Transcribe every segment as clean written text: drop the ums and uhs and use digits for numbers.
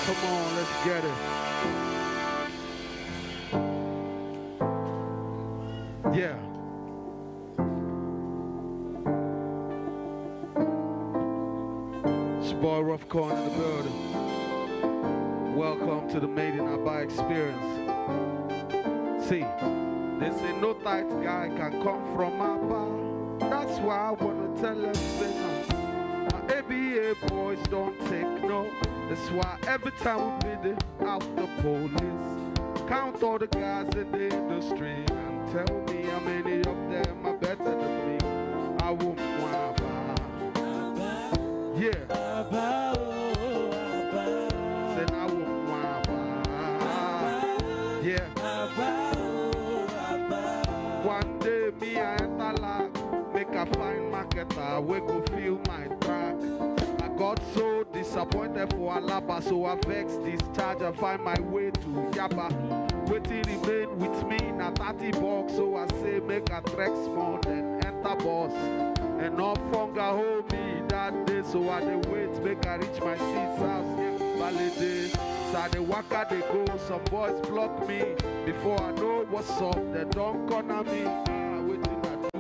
Come on, let's get it. Yeah. It's boy Ruffcoin in the building. Welcome to the Nwa Aba experience. See, they say no tight guy can come from Aba. That's why I wanna tell them, say no. My ABA boys don't take no. That's why every time we bid it out the police, count all the guys in the industry and tell me how many of them are better than me. I won't want Aba. Yeah. Aba, oh, Aba. Then I won't want Aba. Yeah. Aba, oh, Aba. One day me I enter lab, make a fine marketer, we go feel my track. I got so disappointed for Alaba, so I vex this charge and find my way to Yaba. Waiting remain with me na 30 bucks, so I say make a trek small then enter bus. And no funga hold me that day, so I dey wait make I reach my sis house. Validate, so I dey waka dey go, some boys block me. Before I know what's up, they don't corner me. Waiting I do,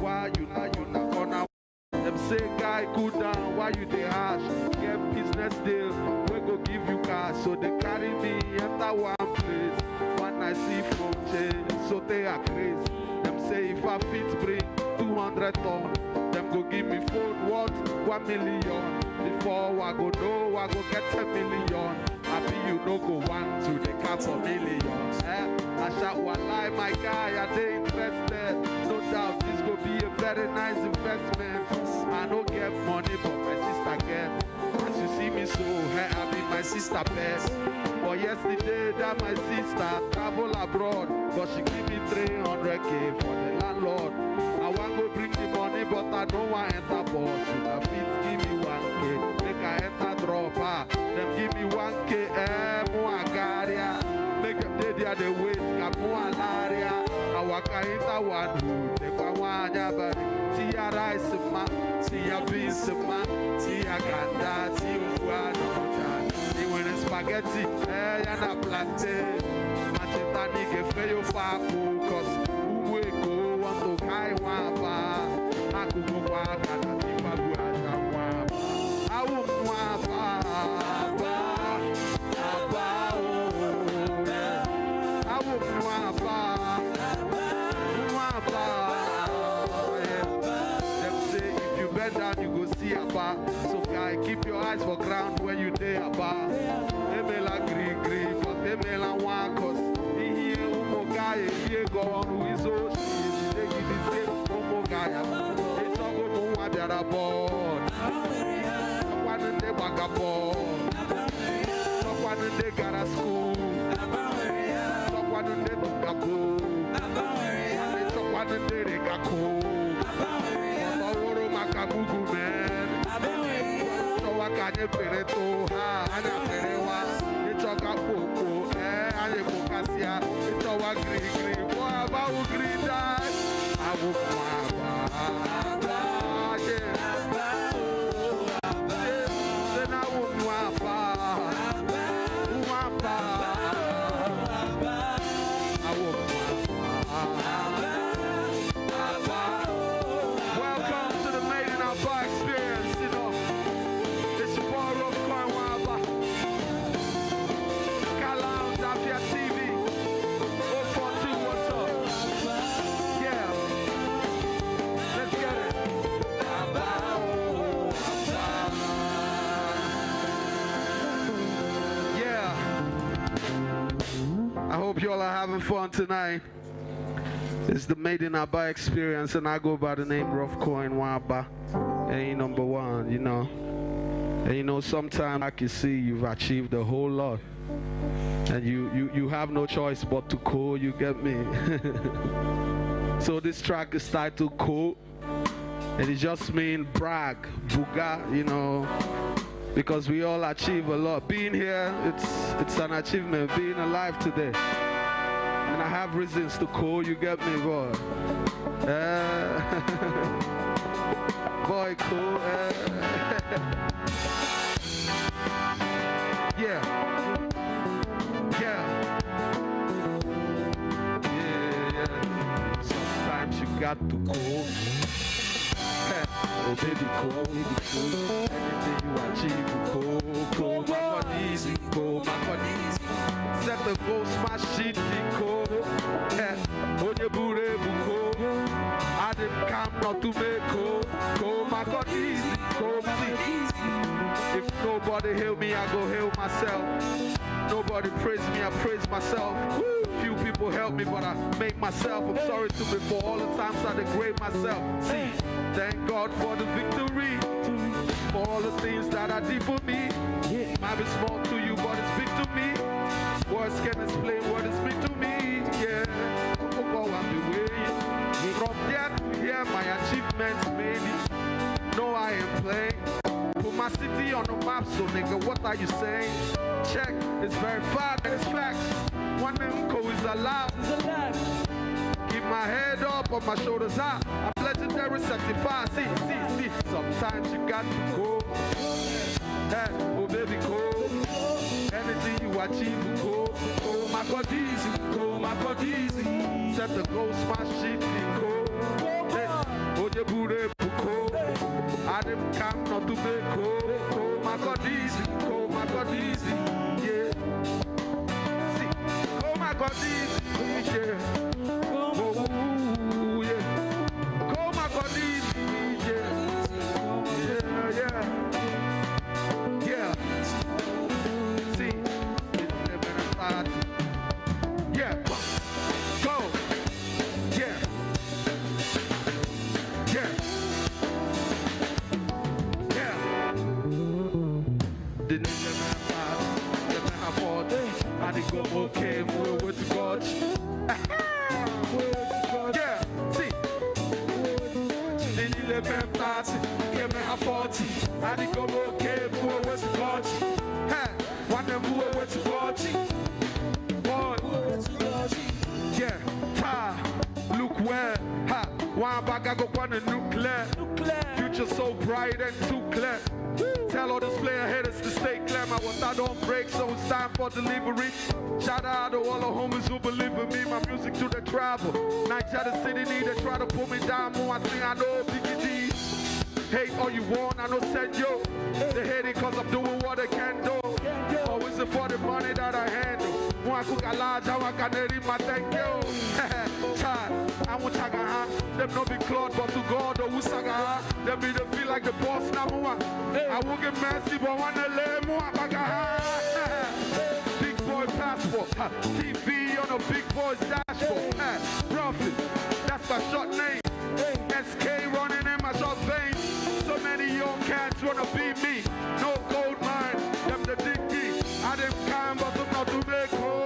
why you not corner? Them say guy cool down, why you dey hash? Get business deal, we go give you cash. So they carry me enter one place. When I see from change, so they are crazy. Them say if I fit bring 200 ton, them go give me phone what? 1 million. Before I go know, I go get 10 million. Happy you no go want to the cap for millions. I shout one lie, my guy, I dey interested. No doubt this go be a very nice investment. I don't get money, but my sister get. As you see me so, hey, I be my sister best. But yesterday, that my sister travel abroad, but she give me 300K for the landlord. I want go bring the money, but I don't want enter boss. You know, fit give me 1K, make I enter drop. Them give me 1K, more agaria. Make them day there, they wait, got more alaria. I walk enter one hood, they go one yabari. Tia rice ma, tia beans ma, tia ganda, tia ufuana. They went spaghetti, yana plantain. Macheta nige feyo faku, cause uwe go want to kai wapa. Aku go wapa, na tipa buaja wapa. Awu wapa, Aba, Aba, oh. Awu wapa, wapa. Down, you go see Aba. So guy, keep your eyes for ground when you day Aba. Emela green, but Emela one cause he here umo guy, he go on who is so she take it the same umo guy. They talk about what they're about. Someone they vagabond. Someone they got a school. Someone they took a book. Someone they regako. Makabugu man, so I can't pay it to her. I don't pay one. It's a capo, and a bocasia. It's a green, boy, about green that I will then I would I hope you all are having fun tonight. It's the Nwa Aba experience, and I go by the name Ruffcoin, Nwa Aba. And number one, you know. And you know, sometimes I can see you've achieved a whole lot. And you have no choice but to call, you get me? So this track is titled Call. And it just means brag, buga, you know. Because we all achieve a lot. Being here, it's an achievement, being alive today. And I have reasons to call, you get me, boy? Boy, cool. Yeah. got to go. Oh baby, go. Anything you achieve, go. My God easy, go. My God easy. Set the goal, smash shit, go. On your booty, go. I didn't come not to make go. My God easy, go. If nobody heal me, I go heal myself. Nobody praise me, I praise myself. Few people help me, but I make myself. I'm sorry to me for all the times I degrade myself. See, thank God for the victory, for all the things that I did for me. It might be small to you, but it's big to me. Words can explain what it's big to me. Yeah, from there to here, my achievements maybe. No, I am playing. Put my city on the map, so nigga, what are you saying? Check, it's verified and it's facts. One Nko is alive. Keep my head up, on my shoulders high. I'm legendary certified. See. Sometimes you got to go. Hey, oh baby, go. Anything you achieve, go. Oh my God, easy. Go, my God, easy. Set the goal, smash shit, go. Hey, oh the booty, go. I didn't come not to make go. Oh my God, easy. Go, my God, easy. Yeah. See, oh my God, easy. Yeah. Oh, yeah. Go, my God, easy. Yeah. Yeah. See, yeah. Go. Yeah. Yeah. Didn't let me have fought. I didn't go okay, move with God. Yeah, see. Didn't let me have fought. I didn't go okay, move with God. One of move with God. Yeah, look where. One bag I go on a nuclear. Future so bright and too clear. Tell all those player haters to stay clear. My water don't break, so it's time for delivery. Shout out to all the homies who believe in me. My music to the travel. Nights at the city need they try to pull me down. More I sing, I know PGD. Hate all you want, I know send yo. They hate it cause I'm doing what I can do. Always it for the money that I handle. When I cook a large, I want to read my thank you. I won't tag a them no be cloud, but to God, or Usaga, them be the feel like the boss now. I will get messy, but want to lay more. Big boy passport, TV on a big boy's dashboard. Profit, that's my short name. SK running in my short veins. So many young cats wanna be me. No gold mine, them the dicky. I didn't come, but I'm not to make home.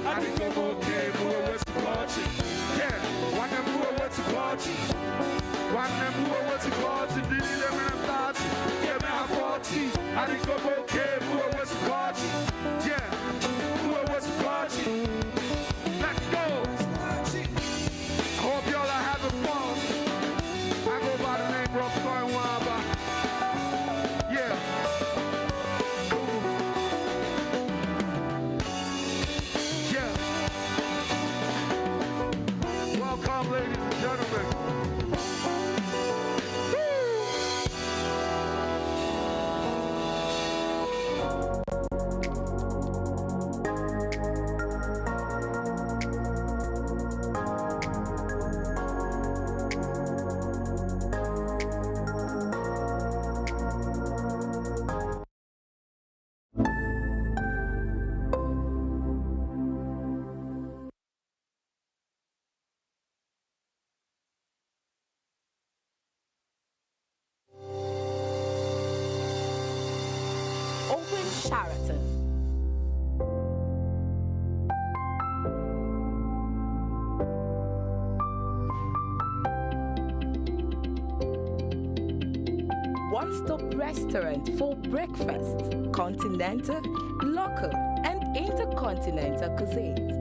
I didn't go okay, move with the party. Yeah, one them move with the party. One them move with the party. Did you let me party? Yeah, me have 40. I didn't go okay, move with the party. Yeah, move with the party. Let's go. I hope y'all are having fun. I go by the name Ruffcoin, Nwa Aba. Yeah. Welcome, ladies and gentlemen. One-stop restaurant for breakfast, continental, local, and intercontinental cuisines.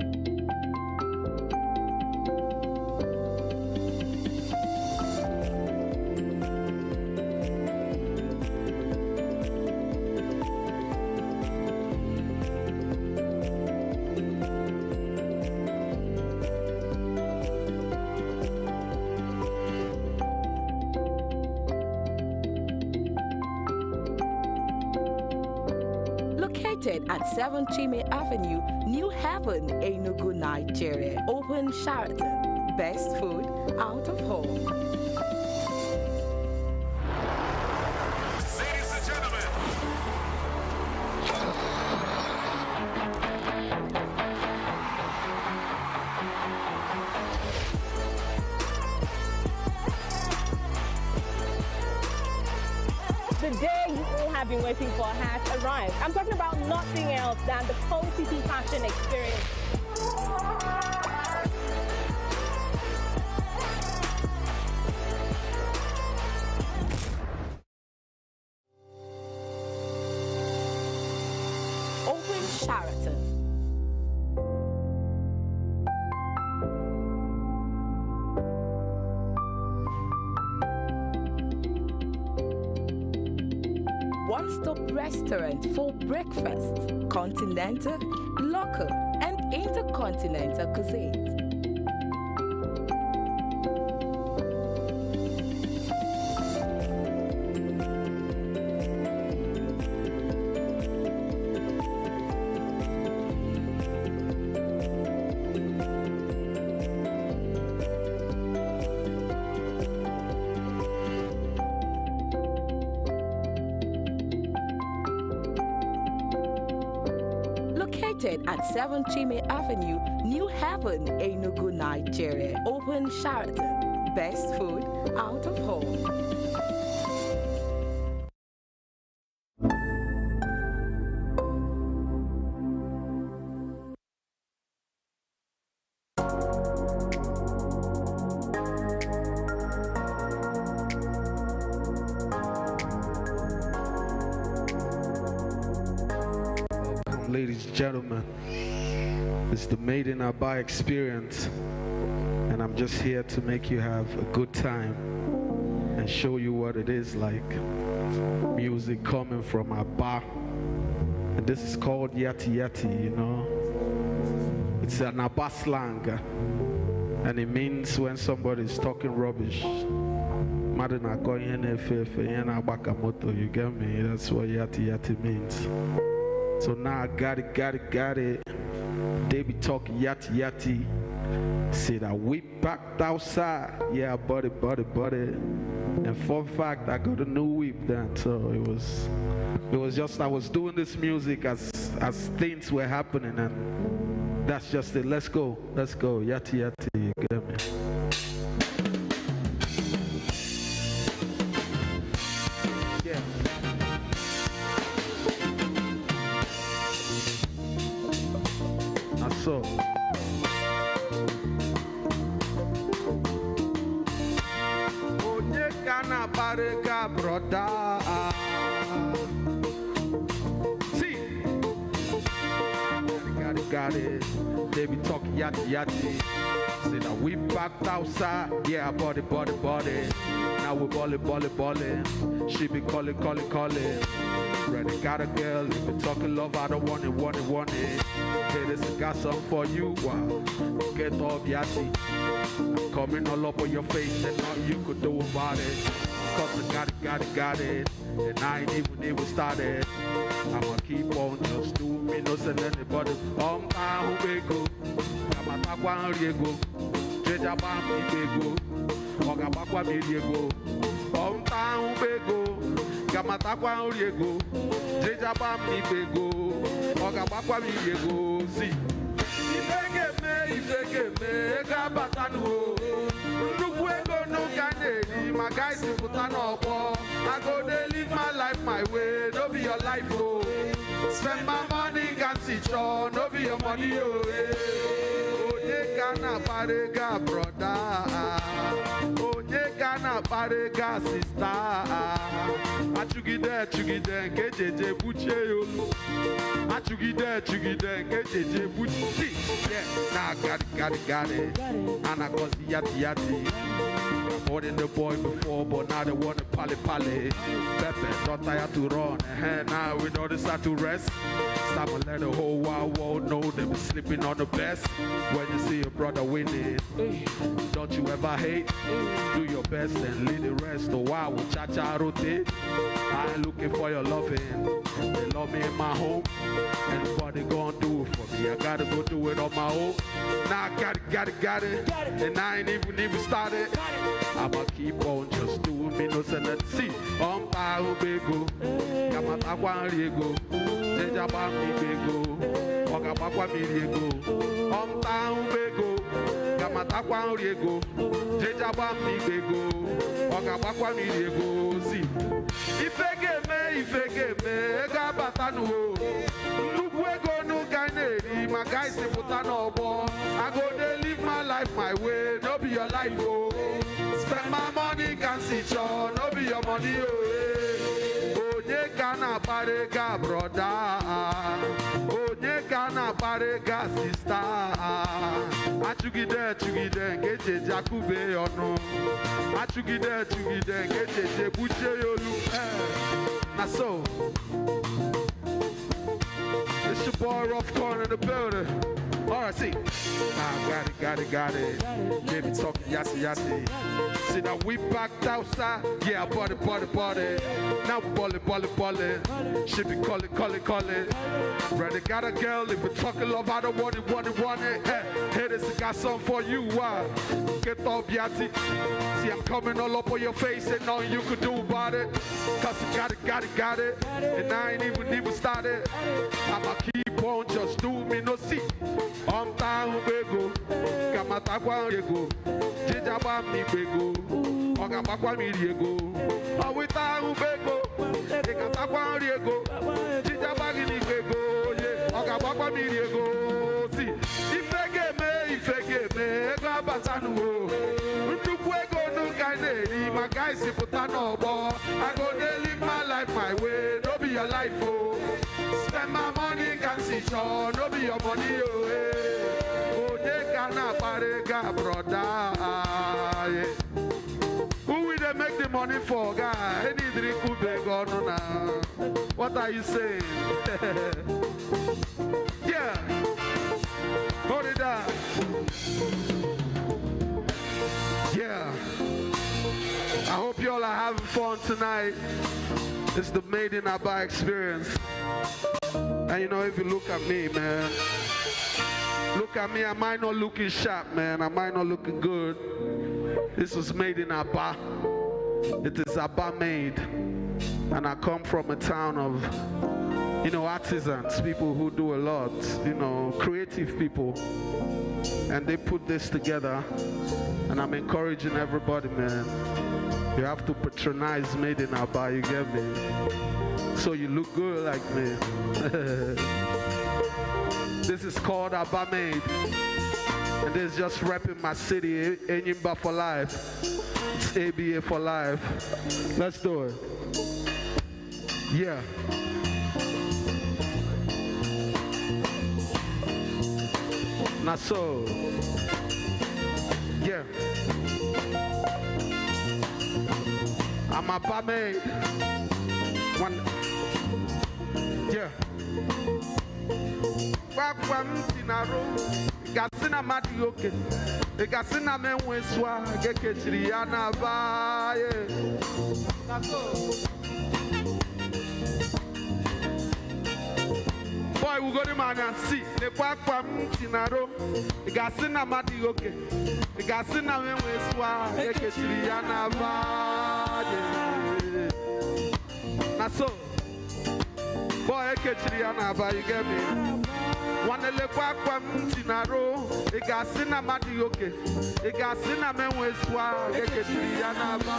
Located at 7 Chime Avenue, New Haven, Enugu, Nigeria. Open Sheraton. Best food out of home. Ladies and gentlemen. The day you all have been waiting for has arrived. I'm talking about nothing else than the Cold City Fashion Experience. Open Sheraton. One-stop restaurant for breakfast, continental, local, and intercontinental cuisines. Located at 7 Chime Avenue, New Haven, Enugu, Nigeria. Open Sheraton. Best food out of home. Ladies and gentlemen, it's the Made in Aba experience, and I'm just here to make you have a good time and show you what it is like. Music coming from Aba, and this is called Yati Yati, you know. It's an Aba slang, and it means when somebody is talking rubbish. You get me? That's what Yati Yati means. So now I got it. They be talking yati. Say that we packed outside. Yeah, buddy. And fun fact, I got a new whip then. So it was just, I was doing this music as things were happening, and that's just it. Let's go. Yati. You get me? Yeah. So Onye kana barega brother. See, got it. They be talking yati. Say that we packed outside. Yeah, body. Now we ballin'. She be calling. Ready, got a girl. If you talking love, I don't want it. Hey, this got something for you. Wow. Get off yati. I'm coming all up on your face, and nothing you could do about it. Cause I got it. And I ain't even started. I'ma keep on just doing me, no send anybody. Who go? Kamatakwa riego. Jeja bam ibego. Ogabakwa miliego. Who go? Kamatakwa riego. Jeja bam ibego. Ogabakwa miliego. See. Ifegeme, Gabatanu. Nukwego no Ghanaian, my guys in Putanopo. I go they live my life my way, no be your life, oh. Spend my money, can see show, no be your money, oh. Onye kana parega, brother. Onye kana parega, sister. Achugide, kejeje buche yolo. Achugide, kejeje buche. Yeah, now got it. And I cause yati. more than the boy before, but now they want to pally. Pepe, not tired to run. Now we don't decide to rest. Stop and let the whole wide world know they be sleeping on the best. When you see your brother winning, don't you ever hate? Do your best and leave the rest. The wild will cha-cha rotate. I ain't looking for your loving. They love me in my home. Anybody gonna do it for me? I gotta go do it on my own. Now I got it. And I ain't even started. I'ma keep on just doing me no say let's see. Pa ubego. Kamata kwa riego. Jeja ba mi bego. Oga ba kwa mi riego. Pa ubego. Kamata kwa riego. Jeja ba mi bego. Oga ba kwa mi riego. See. Ifegeme, ega batanu. Nukwego no kaineri, my guys say putano bo. I go dey live my life my way, no be your life oh. Spend my money can see you, no be your money oh. Onye kana barega brother, onye kana barega sister. Achugide, ngeje jakube ono. Achugide, ngeje buche yolu. Now so, it's your boy Ruffcoin in the building. Alright, see. Got it. Baby talking yassi. See now we backed outside. Yeah, body. Now ballin'. She be calling. Ready, got a girl. If we talking love, I don't want it. Hey, this got something for you. Get off yati. See, I'm coming all up on your face and nothing you could do about it. Cause you got it. And I ain't even started. I'ma keep on just do me no see. Ta ubego, kamata kwa riego, jeja ba mi bego, oga ba kwa mi riego. Awita ubego, kamata kwa riego, jeja ba gini bego, oga ba kwa mi riego. Si, ifegeme, ega batanu o. Ndukwego no kaineri, my guys si putano bo. I go dey live my life my way, no be your life oh. Spend my money can see you, no be your money oh. Brother, who will they make the money for, guy? Any drink could be gone now. What are you saying? Yeah, hold it down. Yeah, I hope you all are having fun tonight. It's the Made in Aba experience. And you know, if you look at me, man. Look at me, I might not looking sharp, man. I might not looking good. This was made in Aba. It is Aba made. And I come from a town of, you know, artisans, people who do a lot, you know, creative people. And they put this together. And I'm encouraging everybody, man. You have to patronize Made in Aba, you get me? So you look good like me. This is called Aba Made. And this is just repping my city, Enyimba for life. It's ABA for life. Let's do it. Yeah. Now so. Yeah. I'm Aba Made. One. Yeah. Gasina madioke, gasina menweswa, gekechiriana baye. Boy, we go to man and see the quackam tinaro, gasina madioke, gasina menweswa, gekechiriana baye. Naso, boy, gekechiriana baye, get me. Wanele kwa mtinaro, egasina madioke, egasina menweswa, ekechiriana ba.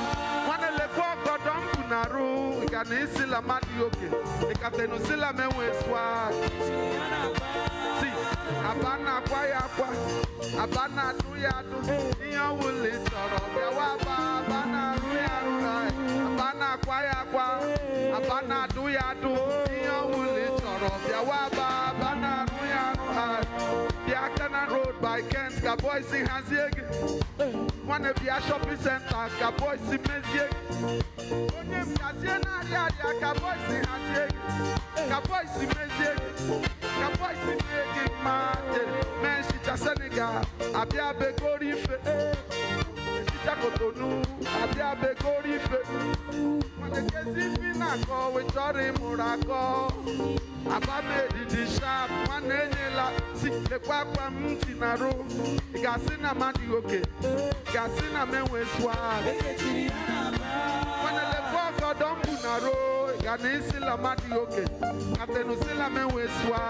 Wanele kwa godom kunaro, eganisila madioke, ekatenusila menweswa. Si, abana kwa yakwa, abana duyadu, iya wuli toro, bewaba, abana ruyadu, abana kwa yakwa, abana duyadu, iya wuli toro, bewaba, abana ruyadu. Road by Kent, Boys in Hazieg. One of the shopping center, Boys in Mezieg. Onyem Yaziena Yadia, Boys in Hazieg. Boys in Mezieg. Boys in Mezieg. Men, she just Senegal. Abia Begorife. Kotonu, Abia Begorife. When the case Finako, we Tori Murako. Abame di sharp, Manela, Sick the Quapa Muntinaro. Gasina Madioke, Gasina Menweswa. When the Fuck Dompunaro,Ganisila Madioke, Atenusila Menweswa.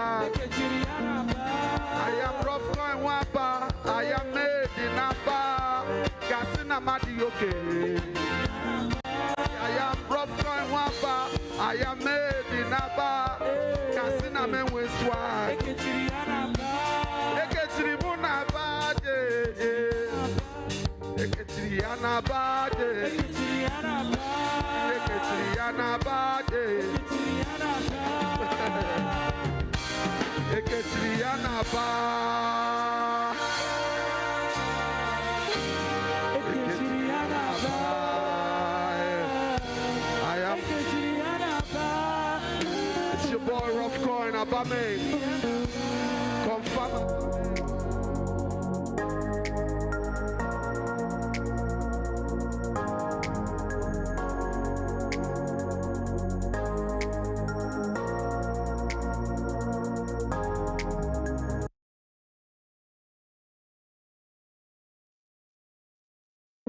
I am Ruffcoin Nwa Aba, I am made in Aba. Gasina Madioke. I am Ruffcoin Nwa Aba, I am made in Aba. Gasina Menweswa. Ekechiribuna Bade. Ekechiriana Bade. Ekechiriana Bade. Ekechiriana Ba. It's your boy Ruffcoin Abame. Confirm.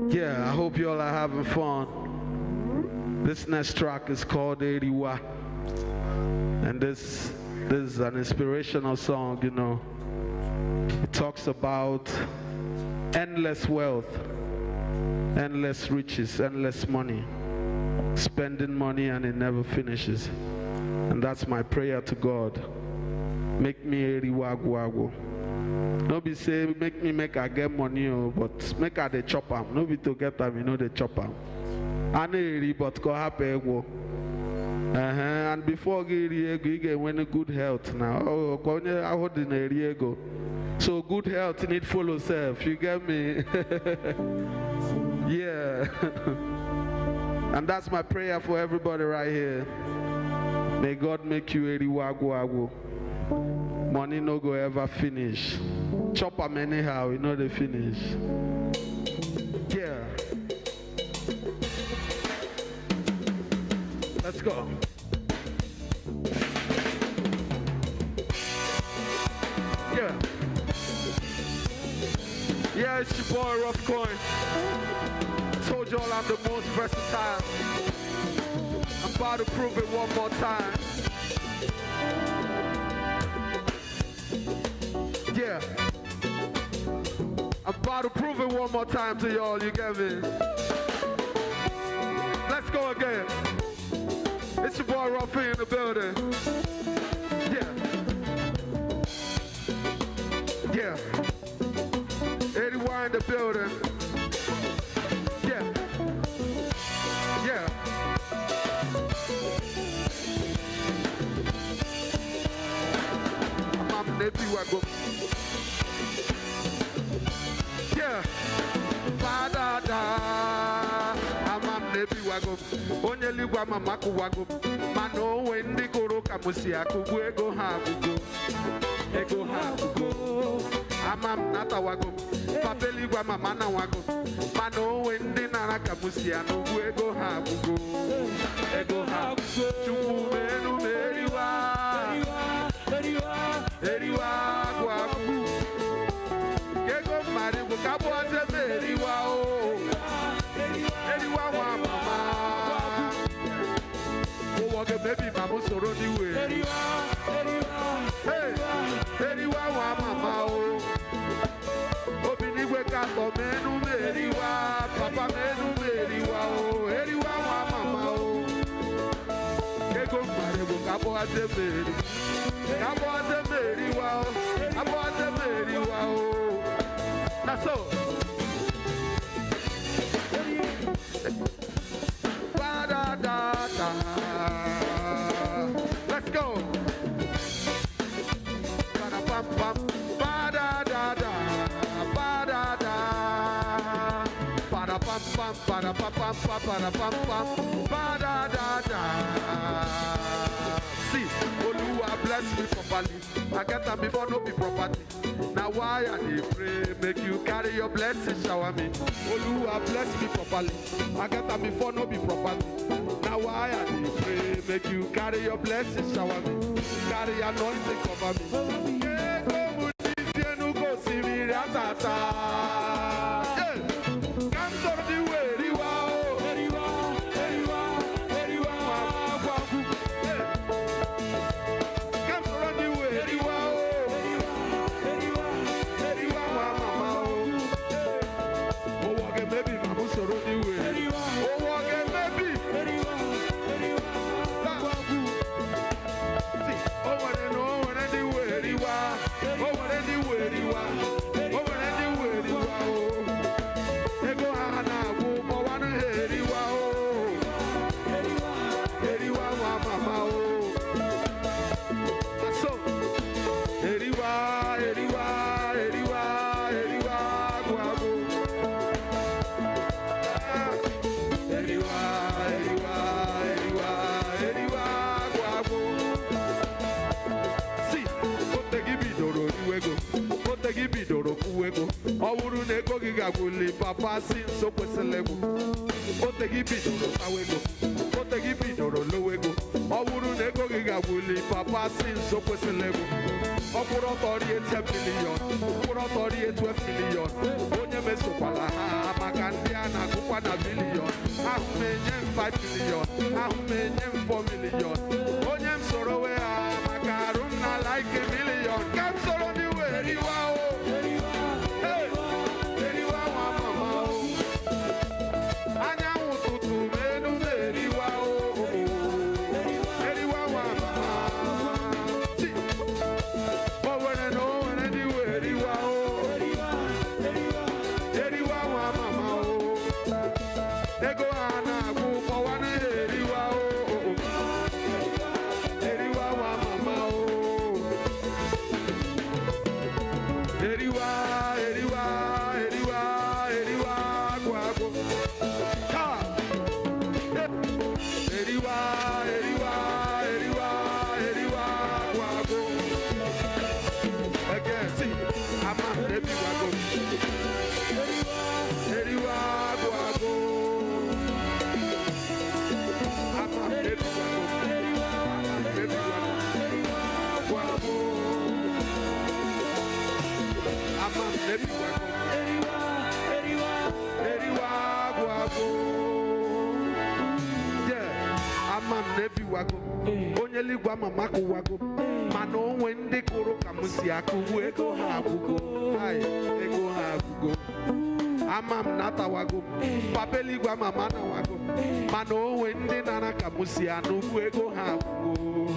Yeah, I hope you all are having fun. This next track is called Eriwa. And this is an inspirational song, you know. It talks about endless wealth, endless riches, endless money. Spending money and it never finishes. And that's my prayer to God. Make me Eriwa Guago. No be say make me make I get money, but make I the chop am. No be to get am, you know the chop am. I know but go happy go. And before you get when good health now. Oh, I hold in a go. So good health need follow self. You get me? Yeah. And that's my prayer for everybody right here. May God make you a wagu. Money no go ever finish. Chop them anyhow, you know they finish. Yeah. Let's go. Yeah. Yeah, it's your boy Ruffcoin. Told y'all I'm the most versatile. I'm about to prove it one more time. Yeah. I'm about to prove it one more time to y'all, you get me? Let's go again. It's your boy Ruffy in the building. Yeah. Yeah. 81 in the building. Yeah. Yeah. I'm Nepi Wago. Yeah. Ba-da-da. I'm Nepi Wago. Onye ligwa mamaku wago. Mano wendi koro kamusi akubu ego habugo. Ego habugo. Amam nata wago. Papeli gwa mama na wago. Mano wendi nara kamusi anubu ego habugo. Ego habugo. Chupu menu meriwa. Eriwa gwabu. Kego maribu kabuaze meriwa o. Eriwa wa mama. Baby, mama, so run away. Hey, Eriwa wa mama o. Obini weka to menu meriwa, papa menu meriwa o. Eriwa wa mama o. Kego marebo kabo aze meri, kabo aze meriwa o, kabo aze meriwa o. Na so. Ba da da da. Let's go. Ba-da-bum-bum. Ba-da-da-da. See, Oluwa bless me properly. I get them before no be property. Now why I dey pray, make you carry your blessings, shower me. Oluwa bless me properly. I get them before no be property. Now why I dey pray, make you carry your blessings, shower me. Carry anointing, cover me. Yeah, go Mudi, no go see me, ratata. Yeah, come so the way, riwa, riwa, riwa, riwa, wabu. Yeah, come so the way, riwa, riwa, riwa, mama. Oh, wage maybe, mamu so the way. Oh, wage maybe, riwa, riwa, wabu. See, oh, when I know, when I do way, riwa. Oh, when I do way, riwa. Oh, when I do way, riwa. Oh, ego hana go, oh, when I hear riwa. Oh, riwa, mama. Oh, so riwa, riwa, riwa, riwa, guago. Riwa, riwa, riwa, riwa, guago. See, ote gibi doro uwego, ote gibi doro uwego. Owuru nego giga guli papa sin so kweselego. Ote gibi doro awego, ote gibi doro lowego. Owuru nego giga guli papa sin so kweselego. Okuro tori 10 million, okuro tori 12 million. Onye meso kwala ha maka ndị a na-agụkwa na billion. Ahụ menye 5 million, ahụ menye 4 million. Onye m soro we ha maka arụ m na like a million. Ka m soro ndị wee riwa o. Hey, eriwa nwa mama o. Anyanwụ ụtụtụ menu m eriwa o. Eriwa nwa mama. See, o nwere na o nwere ndị wee riwa o. Eriwa nwa mama o. Ego ha na-agwụ kpọwa na eriwa o. Eriwa nwa mama o. Eriwa, eriwa, eriwa, eriwa, guago. Ha! Eriwa, eriwa, eriwa, eriwa, guago. Again, see, I'm a baby guago. Eriwa, guago. I'm a baby guago. Baby guago. I'm a baby guago. Eriwa, guago. Yeah, I'm a baby guago. Onye ligwa mama kuwago. Mana onwe ndị kụrụ ka m si akụ ego ha agwụgo. Ai, ego ha agwụgo. Ama m natawago. Papa eligwa mama nawago. Mana onwe ndị nara ka m si anụ ego ha agwụgo.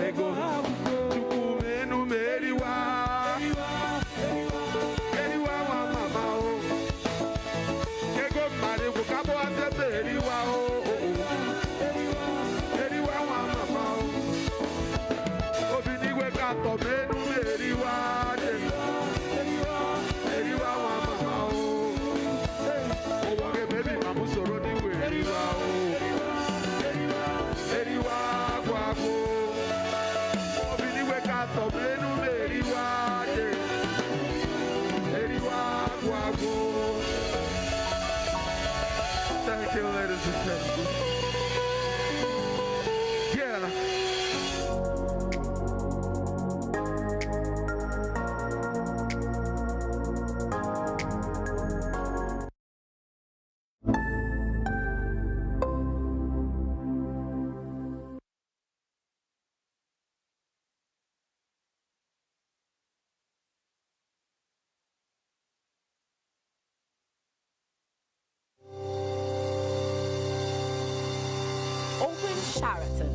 Ego ha agwụgo. Chukwu menu m eriwa. Eriwa nwa mama o. Ego mmadụ bụ ka bụ azebe eriwa o. Eriwa nwa mama o. Obi n'igwe ka atọ menu m eriwa. Eriwa nwa mama o. Ụwa gị mebi ma mụ soro n'igwe eriwa o. Eriwa agwụ agwụ. Obi n'igwe ka atọ menu m eriwa. Eriwa agwụ agwụ. Thank you, ladies and gentlemen. Yeah. Open Sheraton.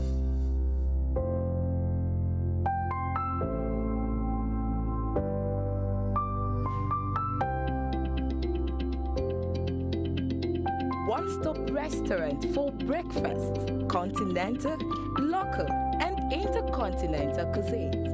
One-stop restaurant for breakfast, continental, local, and intercontinental cuisines.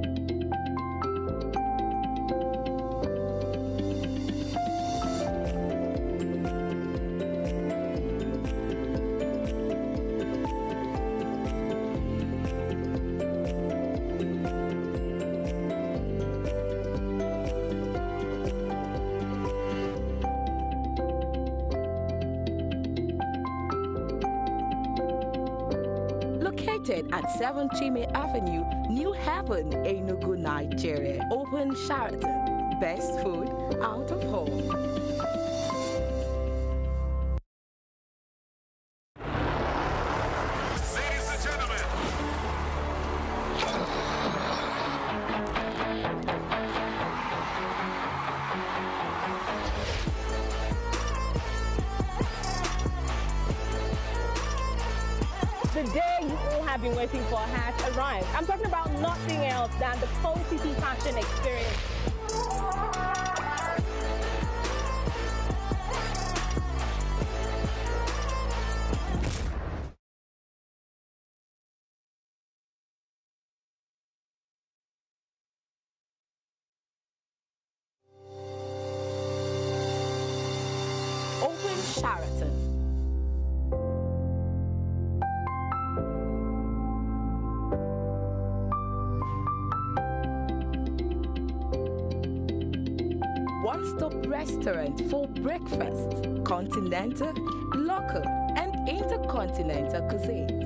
Located at 7 Chime Avenue, New Haven, Enugu, Nigeria. Open Sheraton. Best food out of home. Ladies and gentlemen. The day you all have been waiting for has arrived. I'm talking about nothing else than the Coal City Fashion Experience. Open Sheraton. One-stop restaurant for breakfast, continental, local, and intercontinental cuisines.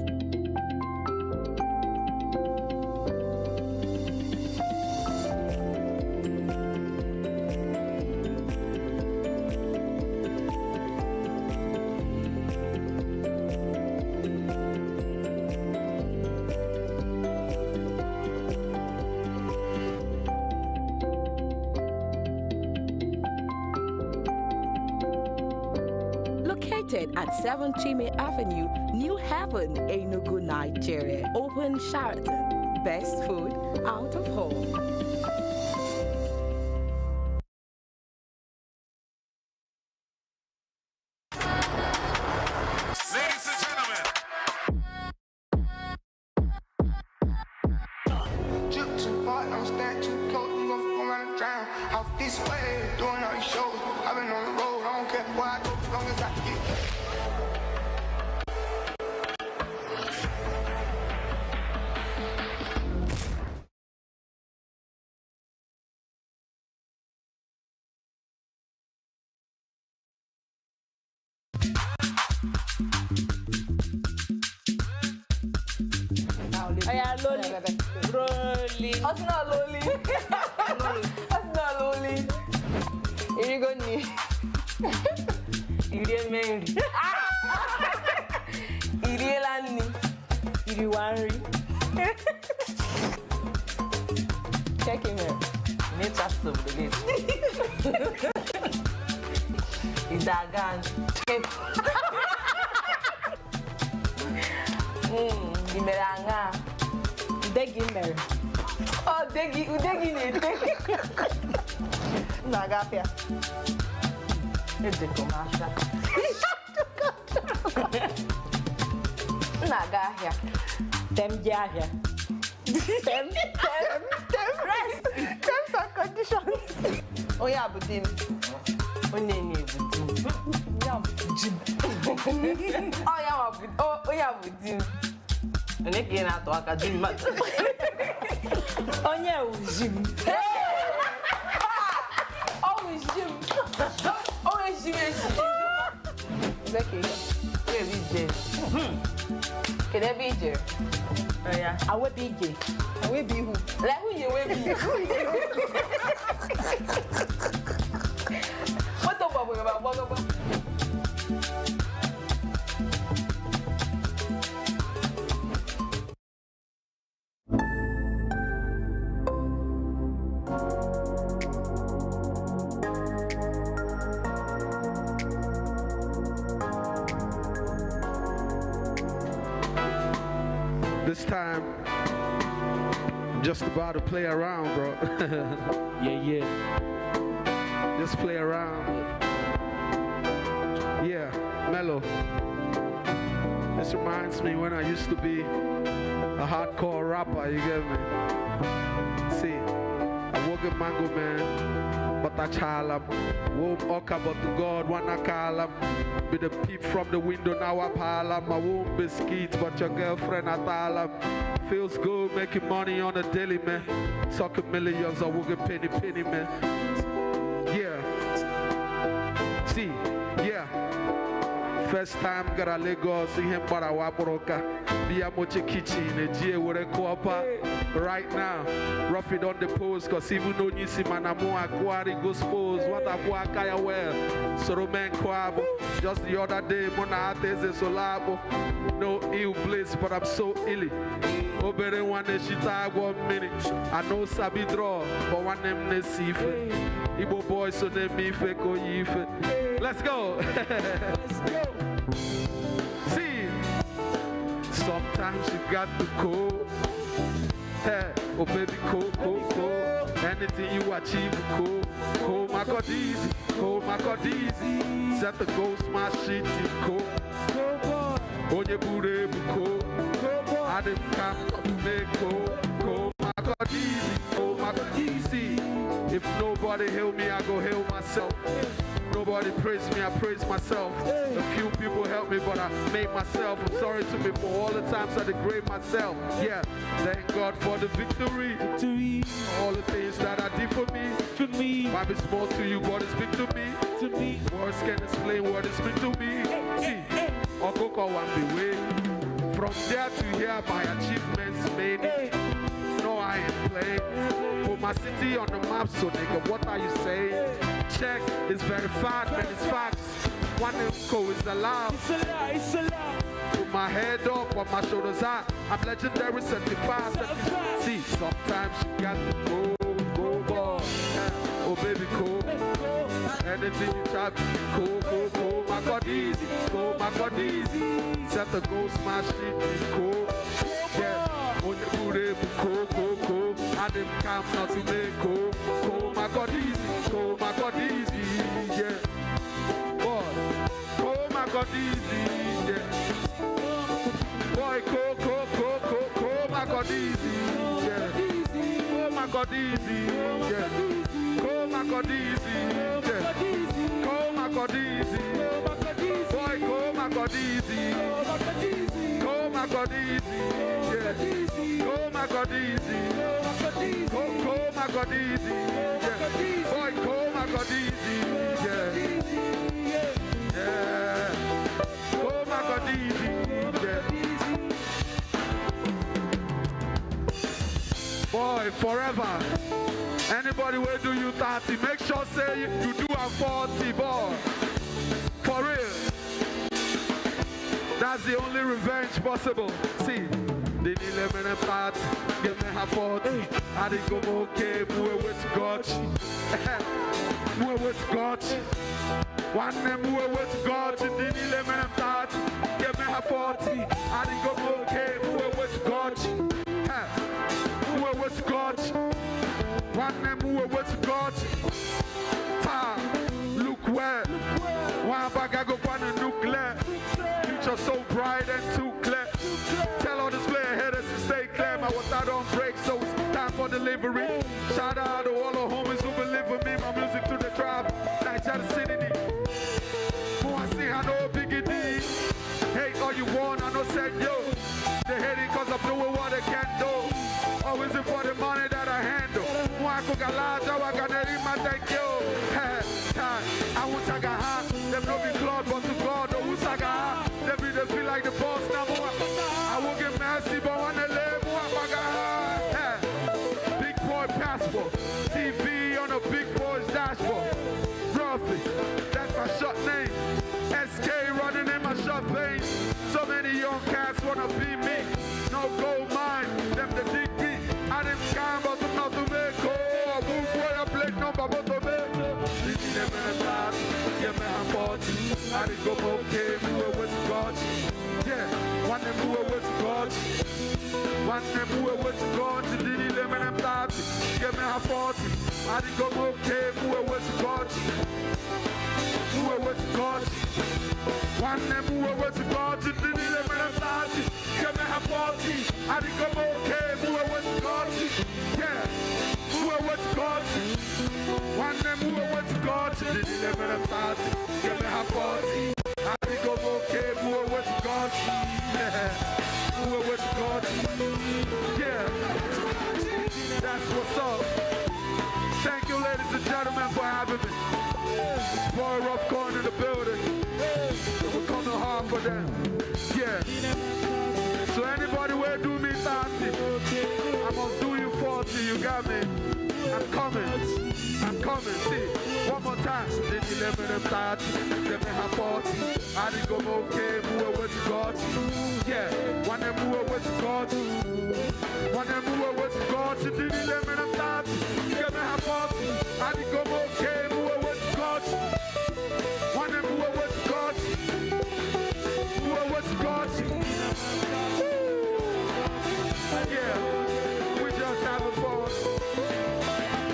Located at 7 Chime Avenue, New Haven, Enugu, Nigeria. Open Sheraton. Best food out of home. Ladies and gentlemen. Drip too hard, I'm stand too close, you gon' fuck around and drown. Off this way, doing all these shows. I've been on the road, I don't care where I go, as long as I get. Aya loli. Rolly. That's not loli. That's not loli. Here you go, ni. Iri emeiri. Iri elani. Iri wanri. Check him here. Need trust of the list. Is that gun? Imeranga. Degi mere. Oh, Degi, Udegi nete. Nagapia. It's the commercial. Nagahia. Tem jahia. Terms and conditions. Oh, yeah, but then. Only Yeah, oh, yeah, but then. and again, I talk a gym. Onye ujim. Always Jim. Always Jim. Becky. Where is this? Can I be here? Oh, yeah. Awe bige. I will be who? Like who you will be? What the fuck? This time, I'm just about to play around, bro. Yeah. Just play around. Yeah, mellow. This reminds me when I used to be a hardcore rapper, you get me? See, I work at Mango Man, but I call him. Womb oka, but to God, wanna call him. Be the peep from the window, now I pile him. I won't biscuit, but your girlfriend, I tell him. Feels good making money on a daily, man. Talking millions, I work at penny, man. Yeah. See, yeah. First time gara Lagos, see him para waporoka. Bia moche kitchen, a G wore koapa. Right now, Ruffy on the post, cause even though you see Manamo Aquari gospels, what a kaya well. Soromen Kwabo, just the other day, Mona Ateze Solabo. No ill bliss, but I'm so illy. Obere one shita 1 minute. I know Sabi draw, but one name Nesife. Igbo boy, so name me Feko Yife. Let's go. Let's go. See, sometimes you got to go. Hey, oh baby, go. Anything you achieve, go. My God easy. My God easy. Set the goal, smash it, go. Onye bure buko. I didn't come to make go. My God easy. My God easy. If nobody heal me, I go heal myself. Nobody praise me, I praise myself. A few people help me, but I made myself. I'm sorry to me for all the times I degrade myself. Yeah, thank God for the victory. All the things that I did for me. Might be small to you, but it's big to me. Words can't explain what it's been to me. See, Okoko one be way. From there to here, my achievements made it. No, I ain't playing. Put my city on the map, so nigga, what are you saying? Check, it's verified, man, it's facts. One info is allowed. It's allowed. Put my head up, on my shoulders out. I'm legendary, certified. See, sometimes you got to go, boy. Oh, baby, cool. Anything you try to go. My God easy, my God easy. Set the goal, smash it, go. Yeah. On the booty, go. I didn't come not to make go. My God easy, my God easy, yeah. Boy, my God easy, yeah. Boy, my God easy, yeah. My God easy, yeah. My God easy, yeah. My God easy, boy, my God easy, my God easy, yeah. My God easy, my God easy, yeah. Boy, my God easy, yeah. Yeah. My God easy, yeah. Boy, forever. Anybody will do you 30, make sure say you do a 40, boy. For real. That's the only revenge possible. See, the 11 part, give me a 40. I didn't go okay, move with God. Move with God. One name move with God. The 11 part, give me a 40. I didn't go okay, move with God. Move with God. One name move with God. Look where. One bag I go on a nuclear. Future so bright and too clear. Tell all this player headers to stay clear. My water don't break, so it's time for delivery. Shout out to all the homies who believe in me. My music to the tribe. Nigeria City. Who I see, I know Biggie D. Hate all you want, I know said yo. They hate it cause I'm doing what I can do. Always it for the money that I handle. I thank you. I want to get hot. Them no be Claude, but to God, no who's like a they feel like the boss number one. I will get messy, but when they live, big boy passport. TV on a big boy's dashboard. Ruffy, that's my short name. SK running in my short veins. So many young cats wanna be me. No gold mine, them the dig me. I didn't come, but I'm not to make go. I play number, but to make give me a 40. I didn't go okay, move with God. Yeah, one name move with God. One name move with God. Didn't let me give me a 40. I didn't go okay, move with God. Move with God. One name move with God. Didn't let me give me a 40. I didn't go okay, move with God. Yeah, move with God. One name move with God. Didn't let me give me a 40. I didn't go okay, move with God. Yeah, move with God. Yeah, that's what's up. Thank you, ladies and gentlemen, for having me. It's boy Ruffcoin in the building. We're coming hard for them. Yeah. So anybody where do me 30, I must do you 40. You got me? I'm coming. I'm coming. See, one more time. Then 11 and 30. Then we have 40. I didn't go okay. Move with God. Yeah. One and move with God. One and move with God. Then 11 and 30. Then we have 40. I didn't go okay. Move with God. One and move with God. Move with God. Yeah. We just having fun.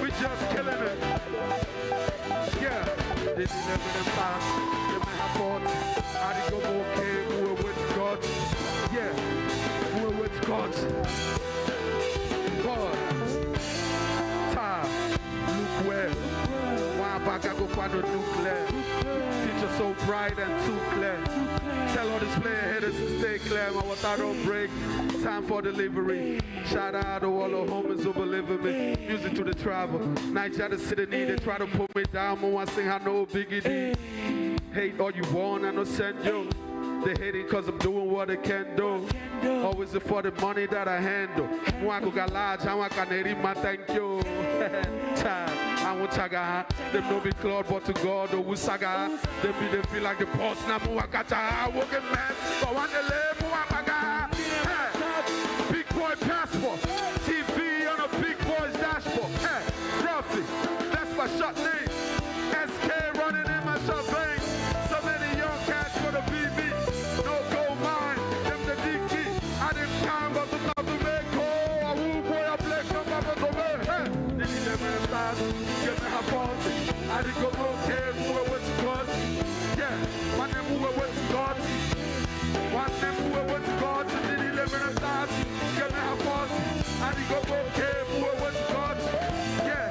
We just killing it. Yeah. This is 11 and 5. You may have 40. I didn't go okay. Move with God. Yeah. Move with God. God. Time. Look where. Nwa Aba go quando nuclear. Future so bright and too clear. Tell all this player headers to stay clear. My water don't break. Time for delivery. Shout out to all the homies who believe in me. Music to the travel. Nigeria the city need. They try to put me down. But one thing I know, Biggie D. Hate all you want, I no send you. They hating cause I'm doing what I can do. Always for the money that I handle. Mwaku galaj, I want to thank you. I won't chaga. Them no be cloud, but to God, oh, saga. They feel like the boss. Now, Muakacha, working man. But one day, Muapaga. Big boy passport. TV on a big boy's dashboard. Roughly, that's my shot name. SK running in my shot vein. So many young cats for the BB. No gold mine. Them the DK. I didn't time, but to come to make call. I will boy, I play come up to me. Did he never start? Give me a fault. I didn't go okay. Move with God. Yeah. My name move with God. One name move with God. Did he never start? Give me a fault. I didn't go okay. Move with God. Yeah.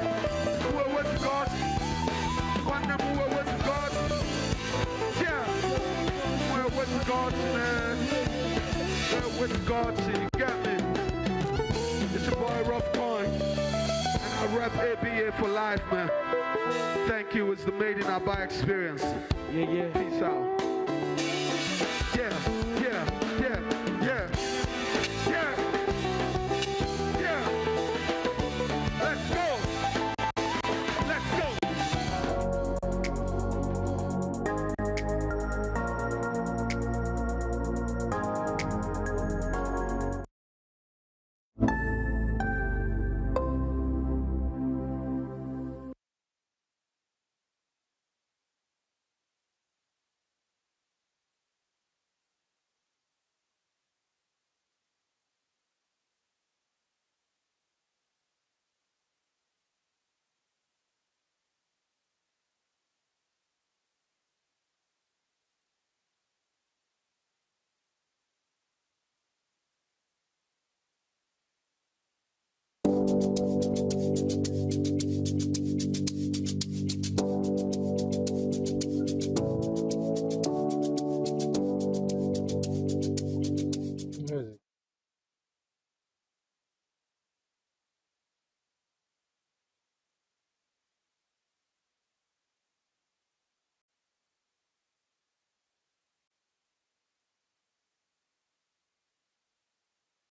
Move with God. One name move with God. Yeah. Move with God, man. Move with God. See, you got me. It's your boy Ruffcoin. I rap a.k.a. for life, man. Thank you. It's the Made in Aba experience. Yeah. Peace out. Yeah.